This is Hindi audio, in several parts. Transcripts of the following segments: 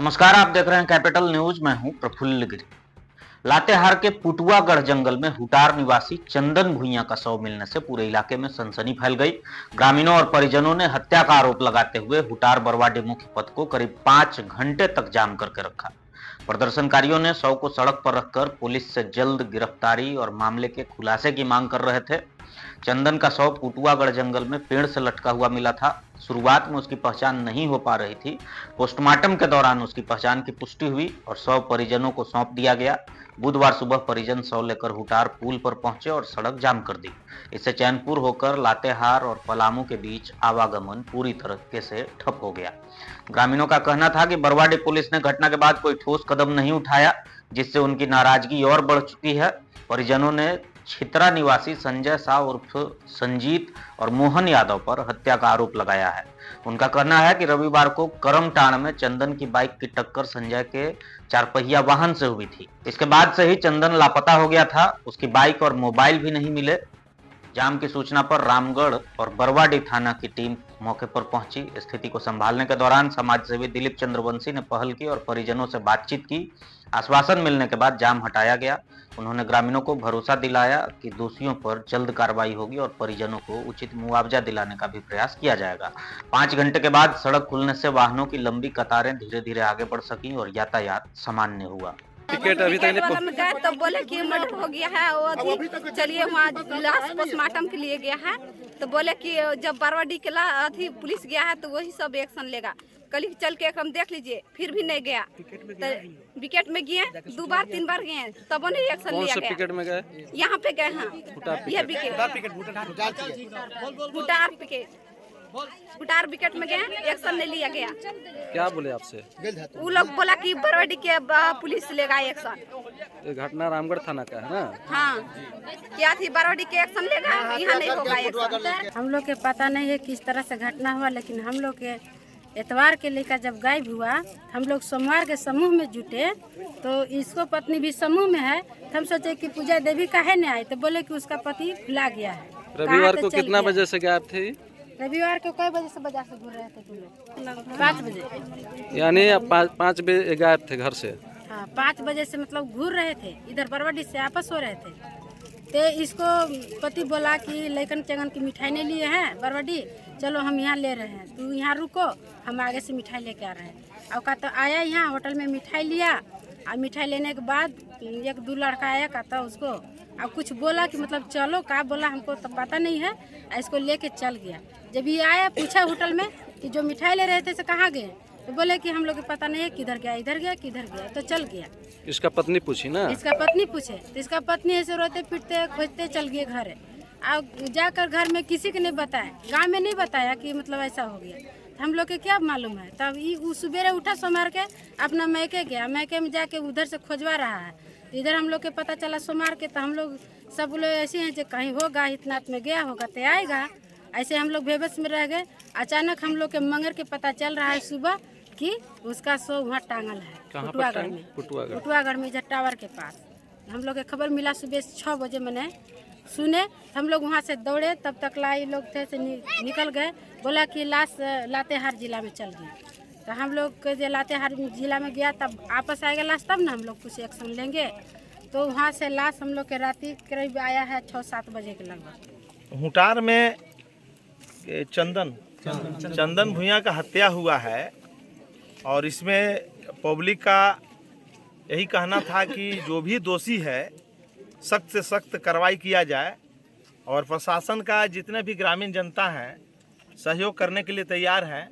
नमस्कार, आप देख रहे हैं कैपिटल न्यूज। मैं हूं प्रफुल्ल गिरी। लातेहार के पुटुआगढ़ जंगल में हुटार निवासी चंदन भुइयां का शव मिलने से पूरे इलाके में सनसनी फैल गई। ग्रामीणों और परिजनों ने हत्या का आरोप लगाते हुए हुटार बरवाडीह मुख्य पथ को करीब 5 घंटे तक जाम करके रखा। प्रदर्शनकारियों ने शव को सड़क पर रखकर पुलिस से जल्द गिरफ्तारी और मामले के खुलासे की मांग कर रहे थे। चंदन का शव पुटुआगढ़ जंगल में पेड़ से लटका हुआ मिला था। शुरुआत में उसकी पहचान नहीं हो पा रही थी। पोस्टमार्टम के दौरान उसकी पहचान की पुष्टि हुई और शव परिजनों को सौंप दिया गया। बुधवार सुबह परिजन शव लेकर हुटार पुल पर पहुंचे और सड़क जाम कर दी। इससे चैनपुर होकर लातेहार और पलामू के बीच आवागमन पूरी तरीके से ठप हो गया। ग्रामीणों का कहना था कि बरवाडीह पुलिस ने घटना के बाद कोई ठोस कदम नहीं उठाया, जिससे उनकी नाराजगी और बढ़ चुकी है। परिजनों ने छित्रा निवासी संजय शाह उर्फ संजीत और मोहन यादव पर हत्या का आरोप लगाया है। उनका कहना है कि रविवार को करमटाण में चंदन की बाइक की टक्कर संजय के 4 पहिया वाहन से हुई थी। इसके बाद से ही चंदन लापता हो गया था। उसकी बाइक और मोबाइल भी नहीं मिले। जाम की सूचना पर रामगढ़ और बरवाडीह थाना की टीम मौके पर पहुंची। स्थिति को संभालने के दौरान समाजसेवी दिलीप चंद्रवंशी ने पहल की और परिजनों से बातचीत की। आश्वासन मिलने के बाद जाम हटाया गया। उन्होंने ग्रामीणों को भरोसा दिलाया कि दोषियों पर जल्द कार्रवाई होगी और परिजनों को उचित मुआवजा दिलाने का भी प्रयास किया जाएगा। 5 घंटे के बाद सड़क खुलने से वाहनों की लंबी कतारें धीरे धीरे आगे बढ़ सकी और यातायात सामान्य हुआ। टिकट अभी तक नहीं गए तो बोले कि मर्डर हो गया है, वो अभी चलिए वहाँ लाश पोस्टमार्टम के लिए गया है। तो बोले कि जब बरवाडीह के अभी पुलिस गया है तो वही सब एक्शन लेगा। कल चल के हम देख लीजिए, फिर भी नहीं गया। तो विकेट में गए 2 बार 3 बार गए, तब नहीं एक्शन लिया गया। टिकट में गए? यहाँ पे गए हैं, यह भुटार विकेट में गए, एक्शन नहीं लिया गया। क्या बोले आपसे? वो लोग बोला कि बरवाडीह के पुलिस लेगा एक्शन। ये घटना रामगढ़ थाना का है ना? हाँ, क्या थी बरवाडीह के एक्शन लेगा, यहाँ नहीं होगा एक्शन। हम लोग के पता नहीं है किस तरह से घटना हुआ, लेकिन हम लोग के एतवार के लेकर जब गायब हुआ, हम लोग सोमवार के समूह में जुटे तो इसको पत्नी भी समूह में है। तो हम सोचे कि पूजा देवी काहे नहीं आई, तो बोले कि उसका पति भुला गया है। रविवार को कितना बजे से गायब थे? रविवार को कई बजे से बाजार से घूर रहे थे तुम लोग? 5 बजे। यानी 5 बजे गायब थे घर से? हाँ, 5 बजे से मतलब घूर रहे थे, इधर बरवाडीह से आपस हो रहे थे। तो इसको पति बोला कि लेकिन चंगन की मिठाई नहीं लिए हैं बरवाडीह, चलो हम यहाँ ले रहे हैं, तू यहाँ रुको, हम आगे से मिठाई लेके आ रहे हैं। और कहता आया यहाँ होटल में मिठाई लिया, और मिठाई लेने के बाद 1-2 लड़का आया, कहता उसको अब कुछ बोला कि मतलब चलो, का बोला हमको तो पता नहीं है। इसको लेके चल गया। जब ये आया पूछा होटल में कि जो मिठाई ले रहे थे से कहाँ गए, तो बोले कि हम लोग को पता नहीं है, किधर गया, इधर गया, किधर गया, तो चल गया। इसका पत्नी पूछी ना? इसका पत्नी पूछे तो इसका पत्नी ऐसे रोते पीटते खोजते चल गए घर। अब जाकर घर में किसी को नहीं बताया, गांव में नहीं बताया कि मतलब ऐसा हो गया। हम लोग के क्या मालूम है। तब ये सुबेरे उठा सोमवार के अपना मैके गया, मैके में जाके उधर से खोजवा रहा है। इधर हम लोग के पता चला सोमवार के, तो हम लोग सब लोग ऐसे हैं जो कहीं होगा, इतना में गया होगा तो आएगा। ऐसे हम लोग बेबस में रह गए। अचानक हम लोग के मंगर के पता चल रहा है सुबह कि उसका शव वहाँ टांगल है पुटुआगढ़ में। पुटुआगढ़ में इधर टावर के पास। हम लोग के खबर मिला सुबह 6 बजे मैंने सुने, हम लोग वहाँ से दौड़े। तब तक लाई लोग थे से निकल गए, बोला कि लाश लातेहार जिला में चल गई। तो हम लोग के लातेहार जिला में गया, तब आपस आएगा लाश, तब ना हम लोग कुछ एक्शन लेंगे। तो वहाँ से लाश हम लोग के राती करीब आया है 6-7 बजे के लगभग। हुटार में चंदन भुइयां का हत्या हुआ है और इसमें पब्लिक का यही कहना था कि जो भी दोषी है सख्त से सख्त कार्रवाई किया जाए, और प्रशासन का जितने भी ग्रामीण जनता हैं सहयोग करने के लिए तैयार हैं।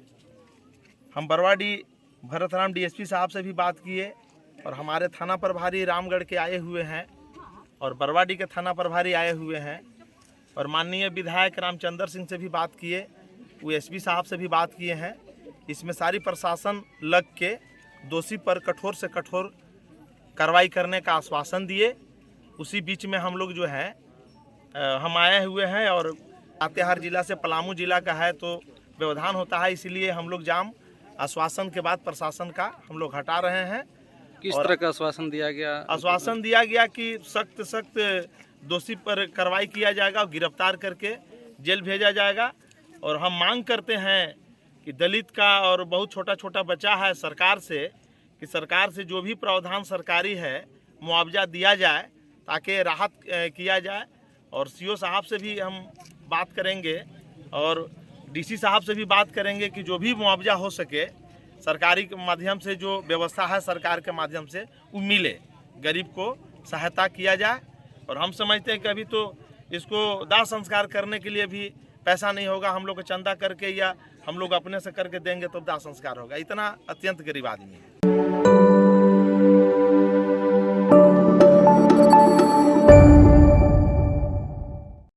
हम बरवाडीह भरतराम डीएसपी साहब से भी बात किए और हमारे थाना प्रभारी रामगढ़ के आए हुए हैं और बरवाडीह के थाना प्रभारी आए हुए हैं, और माननीय विधायक रामचंद्र सिंह से भी बात किए, वो एसपी साहब से भी बात किए हैं। इसमें सारी प्रशासन लग के दोषी पर कठोर से कठोर कार्रवाई करने का आश्वासन दिए। उसी बीच में हम लोग जो है हम आए हुए हैं, और लातेहार जिला से पलामू जिला का है तो व्यवधान होता है, इसीलिए हम लोग जाम आश्वासन के बाद प्रशासन का हम लोग हटा रहे हैं। किस तरह का आश्वासन दिया गया? आश्वासन दिया गया कि सख्त दोषी पर कार्रवाई किया जाएगा और गिरफ्तार करके जेल भेजा जाएगा। और हम मांग करते हैं कि दलित का और बहुत छोटा छोटा बच्चा है सरकार से कि सरकार से जो भी प्रावधान सरकारी है मुआवजा दिया जाए ताकि राहत किया जाए। और सीओ साहब से भी हम बात करेंगे और डीसी साहब से भी बात करेंगे कि जो भी मुआवजा हो सके सरकारी के माध्यम से, जो व्यवस्था है सरकार के माध्यम से वो मिले, गरीब को सहायता किया जाए। और हम समझते हैं कि अभी तो इसको दाह संस्कार करने के लिए भी पैसा नहीं होगा, हम लोग चंदा करके या हम लोग अपने से करके देंगे तो दाह संस्कार होगा। इतना अत्यंत गरीब आदमी है।